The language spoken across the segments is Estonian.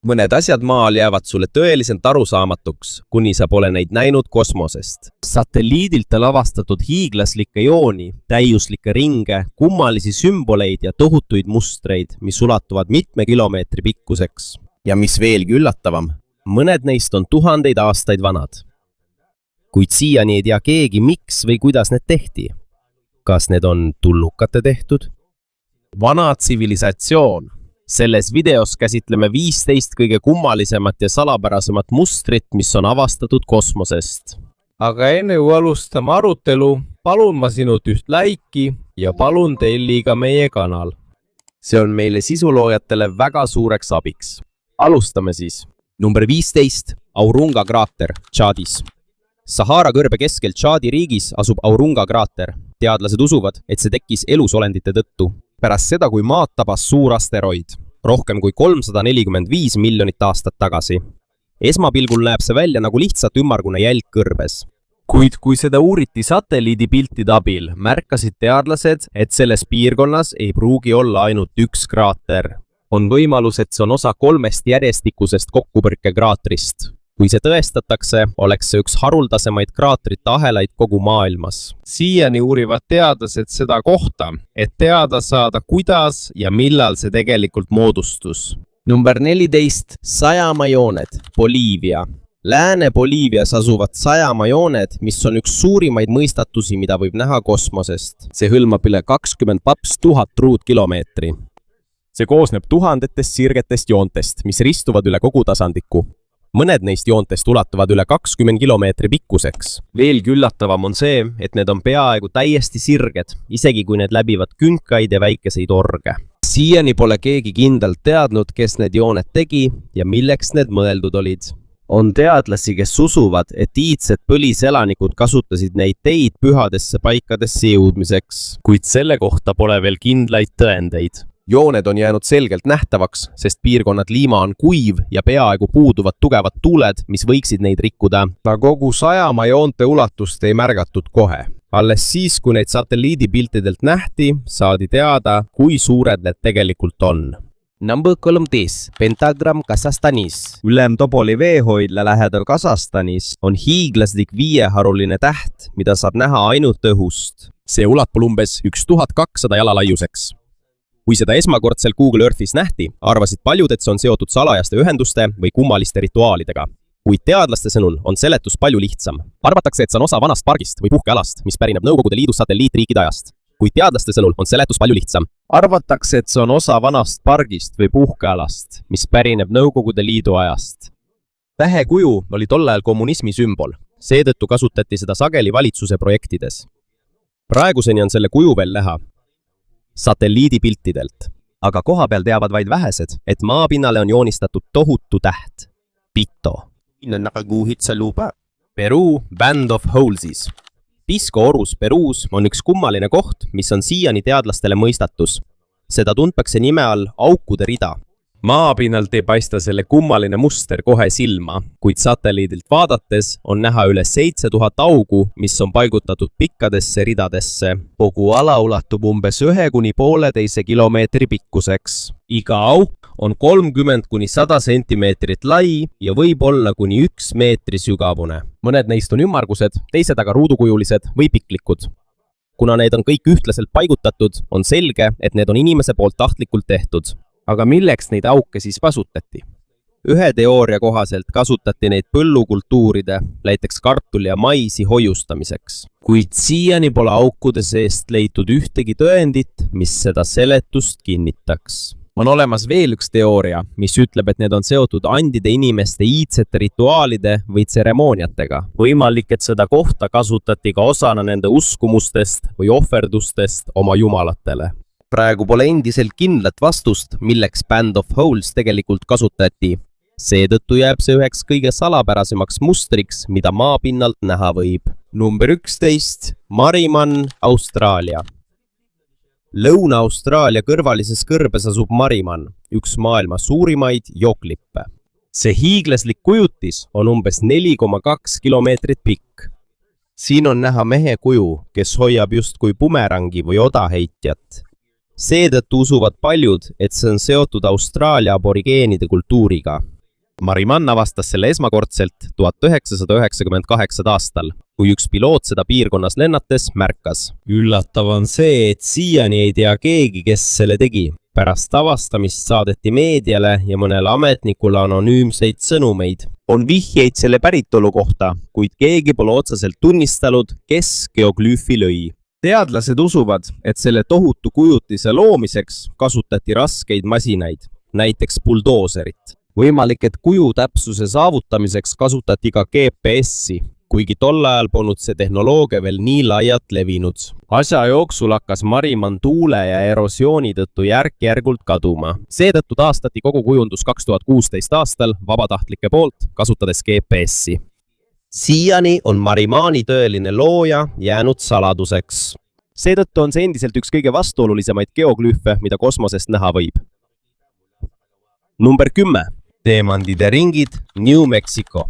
Mõned asjad maal jäävad sulle tõeliselt arusaamatuks, kuni sa pole neid näinud kosmosest. Satelliidilt lavastatud hiiglaslikke jooni, täiuslikke ringe, kummalisi sümboleid ja tohutuid mustreid, mis ulatuvad mitme kilomeetri pikkuseks. Ja mis veelgi üllatavam, mõned neist on tuhandeid aastaid vanad. Kuid siiani ei tea keegi, miks või kuidas need tehti. Kas need on tulnukate tehtud? Vana tsivilisatsioon. Selles videos käsitleme 15 kõige kummalisemat ja salapärasemat mustrit, mis on avastatud kosmosest. Aga enne kui alustame arutelu, palun ma sinult üht laiki ja palun telli ka meie kanal. See on meile sisuloojatele väga suureks abiks. Alustame siis. Number 15. Aurunga kraater, Tšaadis. Sahara kõrbe keskel Tšaadi riigis asub Aurunga kraater. Teadlased usuvad, et see tekkis elusolendite tõttu. Pärast seda, kui maad tabas suur asteroid, rohkem kui 345 miljonit aastat tagasi. Esmapilgul näeb see välja nagu lihtsalt ümmargune jälg kõrbes. Kuid kui seda uuriti satelliidipiltide abil, märkasid teadlased, et selles piirkonnas ei pruugi olla ainult üks kraater. On võimalus, et see on osa 3 järjestikusest kokkupõrkekraatrist. Kui see tõestatakse, oleks see üks haruldasemaid kraatrite ahelaid kogu maailmas. Siiani uurivad teadlased seda kohta, et teada saada, kuidas ja millal see tegelikult moodustus. Number 14. Sajamajooned, Boliivia. Lääne-Boliivias asuvad sajamajooned, mis on üks suurimaid mõistatusi, mida võib näha kosmosest. See hõlmab üle 20 000 ruutkilomeetri. See koosneb tuhandetest sirgetest joontest, mis ristuvad üle kogu tasandiku. Mõned neist joontest ulatuvad üle 20 kilomeetri pikkuseks. Veelgi üllatavam on see, et need on peaaegu täiesti sirged, isegi kui need läbivad künkaid ja väikeseid orge. Siiani pole keegi kindlalt teadnud, kes need jooned tegi ja milleks need mõeldud olid. On teadlasi, kes usuvad, et iidsed põliselanikud kasutasid neid teid pühadesse paikadesse jõudmiseks, kuid selle kohta pole veel kindlaid tõendeid. Jooned on jäänud selgelt nähtavaks, sest piirkonna kliima on kuiv ja peaaegu puuduvad tugevad tuuled, mis võiksid neid rikkuda. Kogu sajamajoonte ulatust ei märgatud kohe. Alles siis, kui neid satelliidipiltidelt nähti, saadi teada, kui suured need tegelikult on. Number 13. Pentagram Kasahstanis. Ülemtopoli veehoidla lähedal Kasahstanis on hiiglaslik 5-haruline täht, mida saab näha ainult õhust. See ulatub umbes 1200 jala laiuseks. Kui seda esmakordselt Google Earthis nähti, arvasid paljud, et see on seotud salajaste ühenduste või kummaliste rituaalidega. Kuid teadlaste sõnul on seletus palju lihtsam. Arvatakse, et see on osa vanast pargist või puhkealast, mis pärineb Nõukogude Liidu satelliitriikide ajast. Kuid teadlaste sõnul on seletus palju lihtsam. Arvatakse, et see on osa vanast pargist või puhkealast, mis pärineb Nõukogude Liidu ajast. Tähekuju oli tol ajal kommunismi sümbol. Seetõttu kasutati seda sageli valitsuse projektides. Praeguseni on selle kuju veel näha satelliidipiltidelt, aga koha peal teavad vaid vähesed, et maapinnale on joonistatud tohutu täht. Pito. Peruu Band of Holesis. Pisco orus Peruus on üks kummaline koht, mis on siiani teadlastele mõistatus. Seda tuntakse nime all aukude rida. Maapinnalt ei paista selle kummaline muster kohe silma, kuid satelliidilt vaadates on näha üle 7000 augu, mis on paigutatud pikkadesse ridadesse. Kogu ala ulatub umbes 1–1,5 kilomeetri pikkuseks. Iga auk on 30–100 sentimeetrit lai ja võib olla kuni 1 meetri sügavune. Mõned neist on ümmargused, teised aga ruudukujulised või piklikud. Kuna need on kõik ühtlaselt paigutatud, on selge, et need on inimese poolt tahtlikult tehtud. Aga milleks neid auke siis kasutati? Ühe teooria kohaselt kasutati neid põllukultuuride, näiteks kartuli ja maisi hoiustamiseks. Kuid siiani pole aukude seest leitud ühtegi tõendit, mis seda seletust kinnitaks. On olemas veel üks teooria, mis ütleb, et need on seotud andide inimeste iidsete rituaalide või tseremooniatega. Võimalik, et seda kohta kasutati ka osana nende uskumustest või ohverdustest oma jumalatele. Praegu pole endiselt kindlat vastust, milleks Band of Holes tegelikult kasutati. Seetõttu jääb see üheks kõige salapärasemaks mustriks, mida maapinnalt näha võib. Number 11. Mariman, Austraalia. Lõuna-Austraalia kõrvalises kõrbes asub Mariman, üks maailma suurimaid jooklippe. See hiiglaslik kujutis on umbes 4,2 kilomeetrit pikk. Siin on näha mehe kuju, kes hoiab justkui bumerangi või odaheitjat. Seetõttu usuvad paljud, et see on seotud Austraalia aborigeenide kultuuriga. Marimann avastas selle esmakordselt 1998 aastal, kui üks piloot seda piirkonnas lennates märkas. Üllatav on see, et siiani ei tea keegi, kes selle tegi. Pärast avastamist saadeti meediale ja mõnele ametnikule anonüümseid sõnumeid. On vihjeid selle päritolu kohta, kuid keegi pole otseselt tunnistanud, kes geoglüüfi lõi. Teadlased usuvad, et selle tohutu kujutise loomiseks kasutati raskeid masinaid, näiteks buldooserit. Võimalik, et kuju täpsuse saavutamiseks kasutati ka GPS-i, kuigi tol ajal polnud see tehnoloogia veel nii laialt levinud. Asja jooksul hakkas Marimann tuule ja erosiooni tõttu järk-järgult kaduma. Seetõttu taastati kogu kujundus 2016 aastal vabatahtlike poolt, kasutades GPS-i. Siiani on Marimanni tõeline looja jäänud saladuseks. Seetõttu on see endiselt üks kõige vastuolulisemaid geoglüüfe, mida kosmosest näha võib. Number 10. Teemantide ringid New Mexico.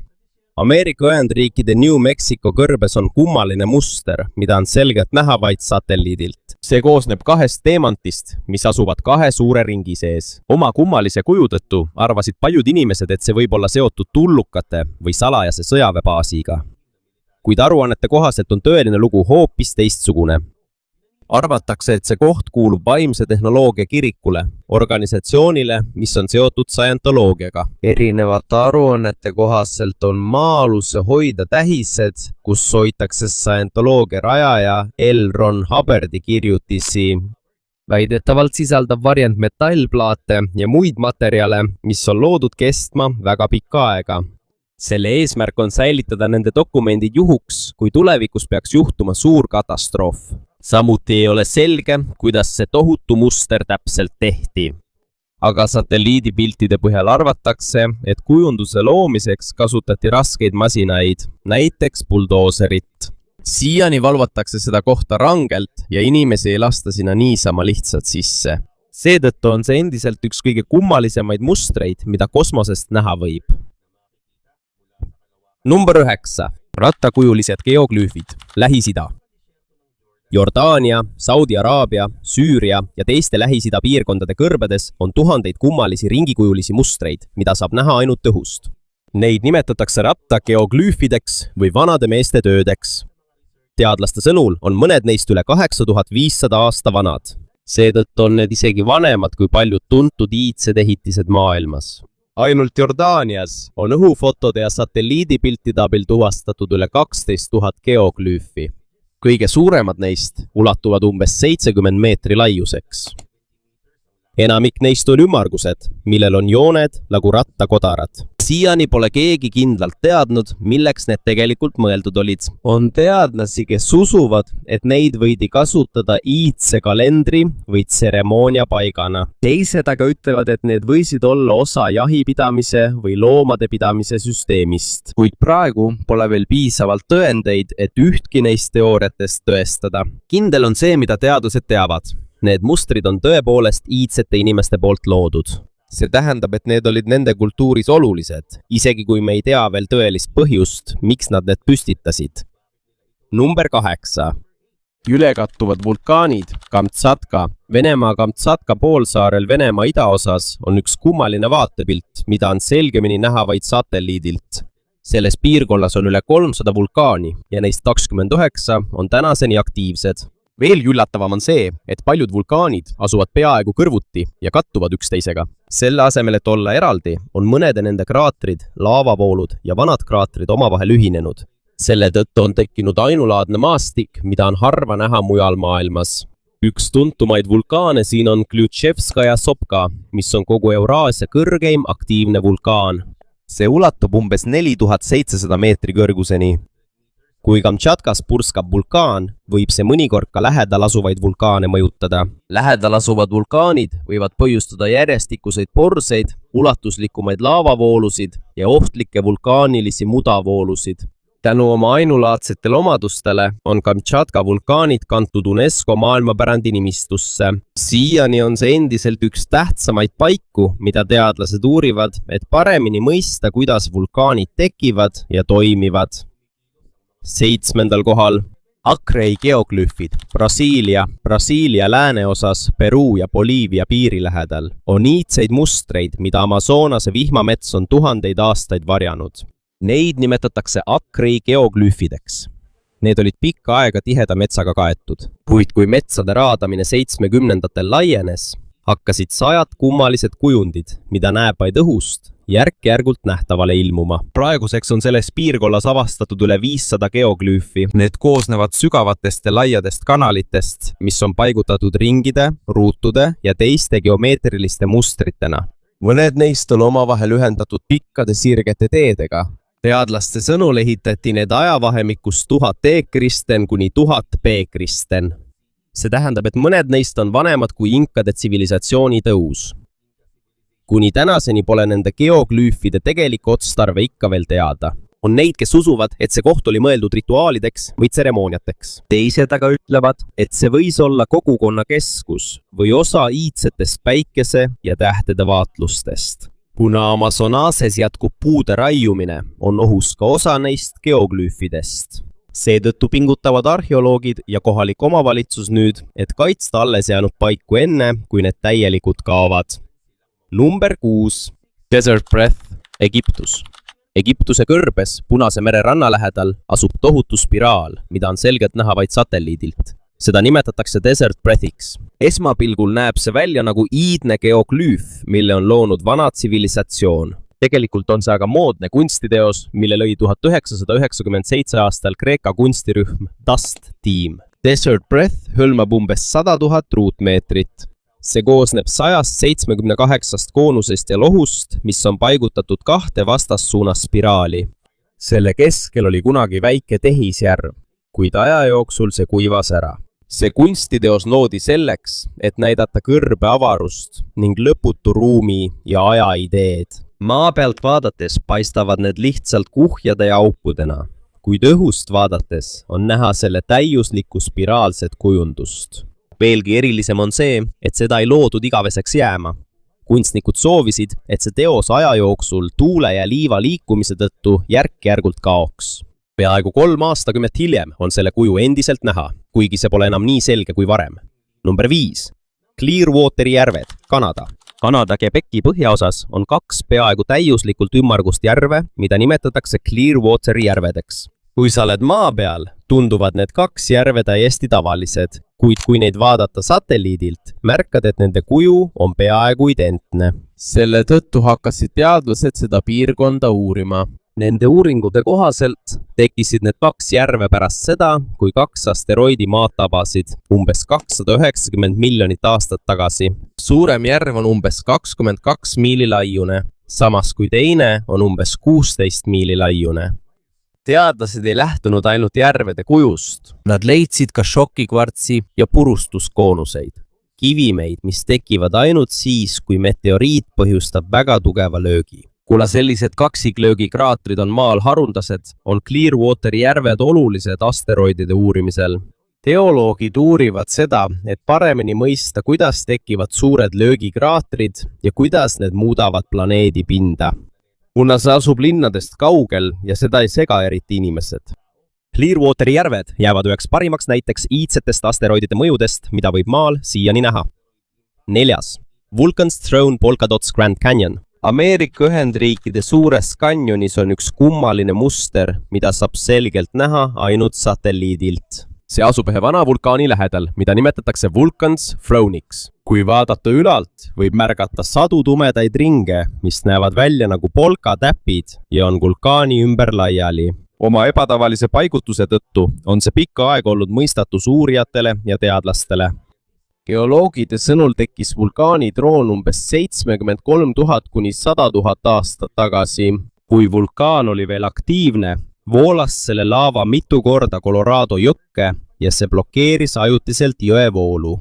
Ameerika Ühendriikide New Mexico kõrbes on kummaline muster, mida on selgelt näha vaid satelliidilt. See koosneb 2 teemantist, mis asuvad 2 suure ringi sees. Oma kummalise kuju tõttu arvasid paljud inimesed, et see võib olla seotud tullukate või salajase sõjaväebaasiga. Kuid aruannete kohaselt on tõeline lugu hoopis teistsugune. Arvatakse, et see koht kuulub vaimse tehnoloogia kirikule, organisatsioonile, mis on seotud scientoloogiaga. Erinevate aruannete kohaselt on maa-aluse hoida tähised, kus hoitakse scientoloogia rajaja L. Ron Hubbardi kirjutisi. Väidetavalt sisaldab varjend metallplaate ja muid materjale, mis on loodud kestma väga pikka aega. Selle eesmärk on säilitada nende dokumendid juhuks, kui tulevikus peaks juhtuma suur katastroof. Samuti ei ole selge, kuidas see tohutu muster täpselt tehti. Aga satelliidipiltide põhjal arvatakse, et kujunduse loomiseks kasutati raskeid masinaid, näiteks buldooserit. Siiani valvatakse seda kohta rangelt ja inimesi ei lasta sinna niisama lihtsalt sisse. Seetõttu on see endiselt üks kõige kummalisemaid mustreid, mida kosmosest näha võib. Number 9. Rattakujulised geoglüüfid. Lähis-Ida. Jordaania, Saudi Araabia, Süüria ja teiste Lähis-Ida piirkondade kõrbedes on tuhandeid kummalisi ringikujulisi mustreid, mida saab näha ainult õhust. Neid nimetatakse rattageoglüüfideks või vanade meeste töödeks. Teadlaste sõnul on mõned neist üle 8500 aasta vanad. Seetõttu on need isegi vanemad kui paljud tuntud iidsed ehitised maailmas. Ainult Jordaanias on õhufotode ja satelliidipiltide abil tuvastatud üle 12 000 geoglüüfi. Kõige suuremad neist ulatuvad umbes 70 meetri laiuseks. Enamik neist on ümmargused, millel on jooned nagu rattakodarad. Siiani pole keegi kindlalt teadnud, milleks need tegelikult mõeldud olid. On teadlasi, kes usuvad, et neid võidi kasutada iidse kalendri või tseremoonia paigana. Teised aga ütlevad, et need võisid olla osa jahipidamise või loomade pidamise süsteemist. Kuid praegu pole veel piisavalt tõendeid, et ühtki neist teooriatest tõestada. Kindel on see, mida teadlased teavad. Need mustrid on tõepoolest iidsete inimeste poolt loodud. See tähendab, et need olid nende kultuuris olulised, isegi kui me ei tea veel tõelist põhjust, miks nad need püstitasid. Number 8. Ülekattuvad vulkaanid Kamtšatka. Venemaa Kamtšatka poolsaarel Venemaa idaosas on üks kummaline vaatepilt, mida on selgemini näha vaid satelliidilt. Selles piirkonnas on üle 300 vulkaani ja neist 29 on tänaseni aktiivsed. Veel üllatavam on see, et paljud vulkaanid asuvad peaaegu kõrvuti ja kattuvad üksteisega. Selle asemel, et olla eraldi, on mõnede nende kraatrid, laavavoolud ja vanad kraatrid omavahel ühinenud. Selle tõttu on tekkinud ainulaadne maastik, mida on harva näha mujal maailmas. Üks tuntumaid vulkaane siin on Klutševskaja Sopka, mis on kogu Euraasia kõrgeim aktiivne vulkaan. See ulatub umbes 4700 meetri kõrguseni. Kui Kamtšatkas purskab vulkaan, võib see mõnikord ka lähedal asuvaid vulkaane mõjutada. Lähedal asuvad vulkaanid võivad põhjustada järjestikuseid porseid, ulatuslikumaid laavavoolusid ja ohtlikke vulkaanilisi mudavoolusid. Tänu oma ainulaadsetele omadustele on Kamtšatka vulkaanid kantud UNESCO maailmapärandi nimistusse. Siiani on see endiselt üks tähtsamaid paiku, mida teadlased uurivad, et paremini mõista, kuidas vulkaanid tekivad ja toimivad. 7. kohal Acrei geoglüüfid Brasiilia lääneosas Peruu ja Boliivia piiri lähedal on iidseid mustreid, mida Amazonase vihmamets on tuhandeid aastaid varjanud. Neid nimetatakse Acrei geoglüüfideks. Need olid pikka aega tiheda metsaga kaetud, kuid kui metsade raadamine 70-ndatel laienes, hakkasid sajad kummalised kujundid, mida näeb vaid õhust, järk-järgult nähtavale ilmuma. Praeguseks on selles piirkonnas avastatud üle 500 geoglüüfi. Need koosnevad sügavatest ja laiadest kanalitest, mis on paigutatud ringide, ruutude ja teiste geomeetriliste mustritena. Mõned neist on omavahel ühendatud pikkade sirgete teedega. Teadlaste sõnul ehitati need ajavahemikus 1000 E-kristen kuni 1000 B-kristen. See tähendab, et mõned neist on vanemad kui inkade tsivilisatsiooni tõus. Kuni tänaseni pole nende geoglüüfide tegelik otstarve ikka veel teada. On neid, kes usuvad, et see koht oli mõeldud rituaalideks või tseremooniateks. Teised aga ütlevad, et see võis olla kogukonna keskus või osa iidsetest päikese ja tähtede vaatlustest. Kuna Amazonases jätkub puude raiumine, on ohus ka osa neist geoglüüfidest. Seetõttu pingutavad arheoloogid ja kohalik omavalitsus nüüd, et kaitsta alles jäänud paiku enne, kui need täielikult kaovad. Number 6. Desert Breath, Egiptus. Egiptuse kõrbes Punase mere ranna lähedal asub tohutu spiraal, mida on selgelt näha vaid satelliidilt. Seda nimetatakse Desert Breathiks. Esmapilgul näeb see välja nagu iidne geoglüüf, mille on loonud vana tsivilisatsioon. Tegelikult on see aga moodne kunstiteos, mille lõi 1997 aastal Kreeka kunstirühm Dust Team. Desert Breath hõlmab umbes 100 000 ruutmeetrit. See koosneb 178 koonusest ja lohust, mis on paigutatud 2 vastassuunas spiraali. Selle keskel oli kunagi väike tehisjärv, kuid aja jooksul see kuivas ära. See kunstiteos loodi selleks, et näidata kõrbe avarust ning lõputu ruumi ja aja ideed. Maa pealt vaadates paistavad need lihtsalt kuhjade ja aukudena, kuid õhust vaadates on näha selle täiuslikku spiraalset kujundust. Veelgi erilisem on see, et seda ei loodud igaveseks jääma. Kunstnikud soovisid, et see teos aja jooksul tuule ja liiva liikumise tõttu järk-järgult kaoks. Peaaegu 3 aastakümmet hiljem on selle kuju endiselt näha, kuigi see pole enam nii selge kui varem. Number 5. Clearwateri järved, Kanada. Kanada Quebeci põhjaosas on 2 peaaegu täiuslikult ümmargust järve, mida nimetatakse Clearwateri järvedeks. Kui sa oled maa peal, tunduvad need 2 järve täiesti tavalised, kuid kui neid vaadata satelliidilt, märkad, et nende kuju on peaaegu identne. Selle tõttu hakkasid teadlased seda piirkonda uurima. Nende uuringute kohaselt tekkisid need 2 järve pärast seda, kui 2 asteroidi maad tabasid umbes 290 miljonit aastat tagasi. Suurem järv on umbes 22 miili laiune, samas kui teine on umbes 16 miili laiune. Teadlased ei lähtunud ainult järvede kujust. Nad leidsid ka šokikvartsi ja purustuskoonuseid. Kivimeid, mis tekivad ainult siis, kui meteoriit põhjustab väga tugeva löögi. Kuna sellised kaksiklöögi kraatrid on maal haruldased, on Clearwateri järved olulised asteroidide uurimisel. Teoloogid uurivad seda, et paremini mõista, kuidas tekivad suured löögikraatrid ja kuidas need muudavad planeedi pinda. Kuna see asub linnadest kaugel ja seda ei sega eriti inimesed. Clearwateri järved jäävad üheks parimaks näiteks iidsetest asteroidide mõjudest, mida võib maal siiani näha. 4. Vulcan's Throne Polka Dots Grand Canyon. Ameerika Ühendriikide suures kanjonis on üks kummaline muster, mida saab selgelt näha ainult satelliidilt. See asub ühe vana vulkaani lähedal, mida nimetatakse Vulcan's Throne'iks. Kui vaadata ülalt, võib märgata sadu tumedaid ringe, mis näevad välja nagu polkatäpid ja on vulkaani ümber laiali. Oma ebatavalise paigutuse tõttu on see pikka aega olnud mõistatus uurijatele ja teadlastele. Geoloogide sõnul tekkis vulkaanitroon umbes 73 000 kuni 100 000 aastat tagasi. Kui vulkaan oli veel aktiivne, voolas selle laava mitu korda Colorado jõkke ja see blokeeris ajutiselt jõevoolu.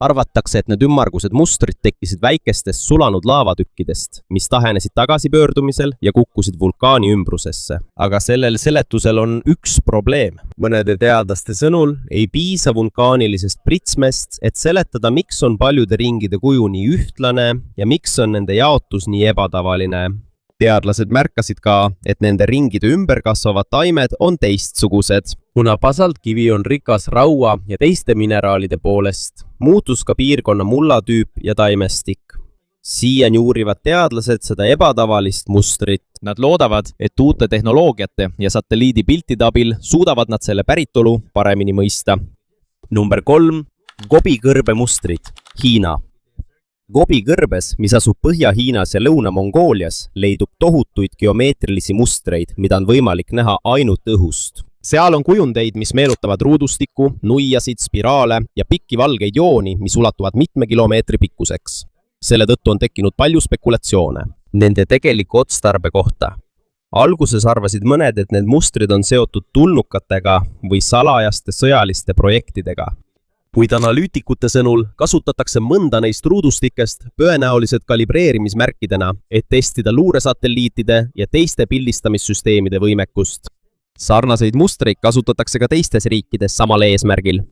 Arvatakse, et need ümmargused mustrid tekkisid väikestest sulanud laavatükkidest, mis tahenesid tagasipöördumisel ja kukkusid vulkaani ümbrusesse. Aga sellel seletusel on üks probleem. Mõnede teadlaste sõnul ei piisa vulkaanilisest pritsmest, et seletada, miks on paljude ringide kuju nii ühtlane ja miks on nende jaotus nii ebatavaline. Teadlased märkasid ka, et nende ringide ümber kasvavad taimed on teistsugused. Kuna basaltkivi on rikas raua ja teiste mineraalide poolest, muutus ka piirkonna mullatüüp ja taimestik. Siiani uurivad teadlased seda ebatavalist mustrit. Nad loodavad, et uute tehnoloogiate ja satelliidipiltide abil suudavad nad selle päritolu paremini mõista. Number 3. Gobi-kõrbe mustrid. Hiina. Gobi-kõrbes, mis asub Põhja-Hiinas ja Lõuna-Mongoolias, leidub tohutuid geomeetrilisi mustreid, mida on võimalik näha ainult õhust. Seal on kujundeid, mis meenutavad ruudustikku, nuiasid, spiraale ja pikki valgeid jooni, mis ulatuvad mitme kilomeetri pikkuseks. Selle tõttu on tekkinud palju spekulatsioone nende tegeliku otstarbe kohta. Alguses arvasid mõned, et need mustrid on seotud tulnukatega või salajaste sõjaliste projektidega. Kuid analüütikute sõnul kasutatakse mõnda neist ruudustikest tõenäoliselt kalibreerimismärkidena, et testida luuresatelliitide ja teiste pildistamissüsteemide võimekust. Sarnaseid mustreid kasutatakse ka teistes riikides samal eesmärgil.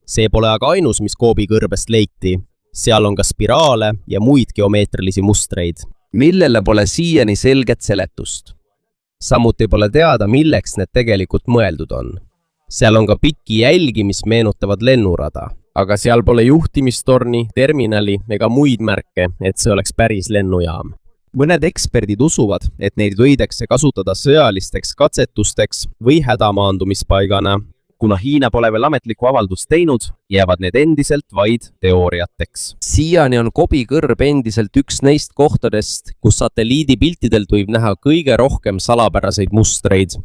See pole aga ainus, mis Gobi-kõrbest leiti. Seal on ka spiraale ja muid geomeetrilisi mustreid, millele pole siiani selget seletust. Samuti pole teada, milleks need tegelikult mõeldud on. Seal on ka pikki jälgi, mis meenutavad lennurada, aga seal pole juhtimistorni, terminali ega muid märke, et see oleks päris lennujaam. Mõned eksperdid usuvad, et neid võidakse kasutada sõjalisteks katsetusteks või hädamaandumispaigana. Kuna Hiina pole veel ametlikku avaldust teinud, jäävad need endiselt vaid teooriateks. Siiani on Gobi-kõrb endiselt üks neist kohtadest, kus satelliidipiltidelt võib näha kõige rohkem salapäraseid mustreid.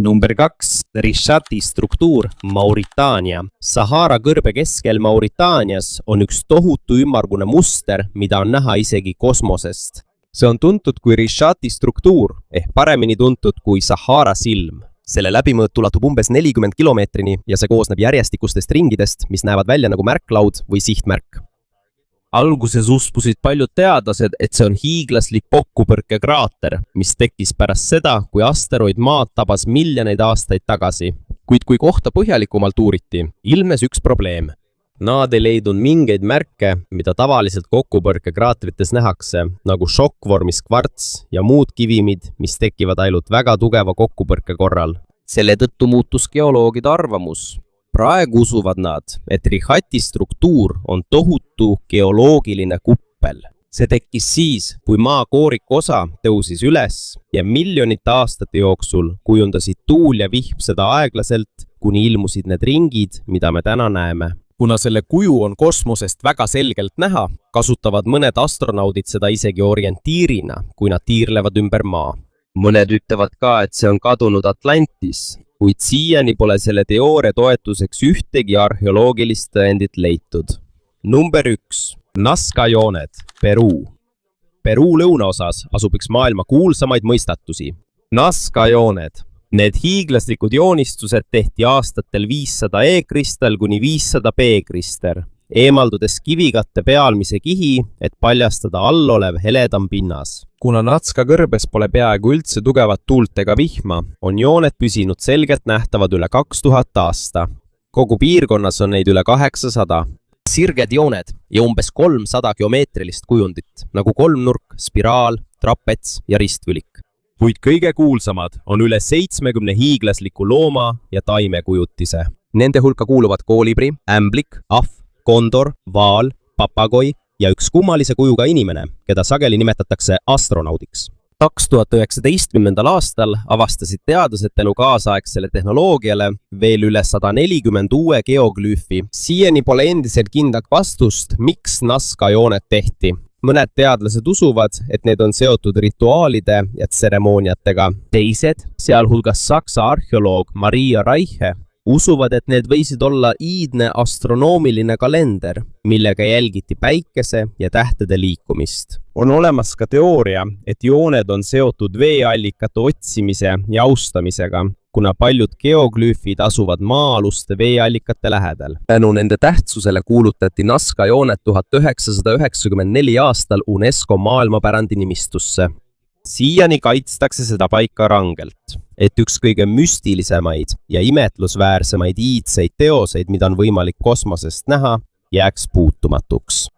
Number 2. Rishati struktuur, Mauritaania. Sahara kõrbe keskel Mauritaanias on üks tohutu ümmargune muster, mida on näha isegi kosmosest. See on tuntud kui Rishati struktuur, ehk paremini tuntud kui Sahara silm. Selle läbimõõt ulatub umbes 40 kilomeetrini ja see koosneb järjestikustest ringidest, mis näevad välja nagu märklaud või sihtmärk. Alguses uskusid paljud teadlased, et see on hiiglaslik kokkupõrkekraater, mis tekkis pärast seda, kui asteroid Maad tabas miljoneid aastaid tagasi. Kuid kui kohta põhjalikumalt uuriti, ilmnes üks probleem. Nad ei leidnud mingeid märke, mida tavaliselt kokkupõrkekraatrites nähakse, nagu šokkvormis kvarts ja muud kivimid, mis tekivad ainult väga tugeva kokkupõrke korral. Selle tõttu muutus geoloogide arvamus. Praegu usuvad nad, et Rishati struktuur on tohutu geoloogiline kuppel. See tekkis siis, kui maa kooriku osa tõusis üles ja miljonite aastate jooksul kujundasid tuul ja vihm seda aeglaselt, kuni ilmusid need ringid, mida me täna näeme. Kuna selle kuju on kosmosest väga selgelt näha, kasutavad mõned astronaudid seda isegi orientiirina, kui nad tiirlevad ümber maa. Mõned ütlevad ka, et see on kadunud Atlantis, kuid siiani pole selle teooria toetuseks ühtegi arheoloogilist tõendit leitud. Number 1. Nazca-jooned, Peruu. Peruu lõunaosas asub üks maailma kuulsamaid mõistatusi. Nazca-jooned. Need hiiglaslikud joonistused tehti aastatel 500 E-kristal kuni 500 B-krister, eemaldudes kivikatte pealmise kihi, et paljastada allolev heledam pinnas. Kuna Nazca kõrbes pole peaaegu üldse tugevat tuult ega vihma, on jooned püsinud selgelt nähtavad üle 2000 aasta. Kogu piirkonnas on neid üle 800. Sirged jooned ja umbes 300 geomeetrilist kujundit, nagu kolmnurk, spiraal, trapets ja ristvülik. Kuid kõige kuulsamad on üle 70 hiiglasliku looma ja taimekujutise. Nende hulka kuuluvad koolibri, ämblik, ahv, kondor, vaal, papagoi ja üks kummalise kujuga inimene, keda sageli nimetatakse astronaudiks. 2019. aastal avastasid teadlased tänu kaasaegsele tehnoloogiale veel üle 140 uue geoglüüfi. Siiani pole endiselt kindlat vastust, miks Nazca-jooned tehti. Mõned teadlased usuvad, et need on seotud rituaalide ja tseremooniatega. Teised, sealhulgas saksa arheoloog Maria Reiche, usuvad, et need võisid olla iidne astronoomiline kalender, millega jälgiti päikese ja tähtede liikumist. On olemas ka teooria, et jooned on seotud veeallikate otsimise ja austamisega, kuna paljud geoglüüfid asuvad maa-aluste veeallikate lähedal. Tänu nende tähtsusele kuulutati Nazca-jooned 1994 aastal UNESCO maailmapärandi nimistusse. Siiani kaitstakse seda paika rangelt, et üks kõige müstilisemaid ja imetlusväärsemaid iidseid teoseid, mida on võimalik kosmosest näha, jääks puutumatuks.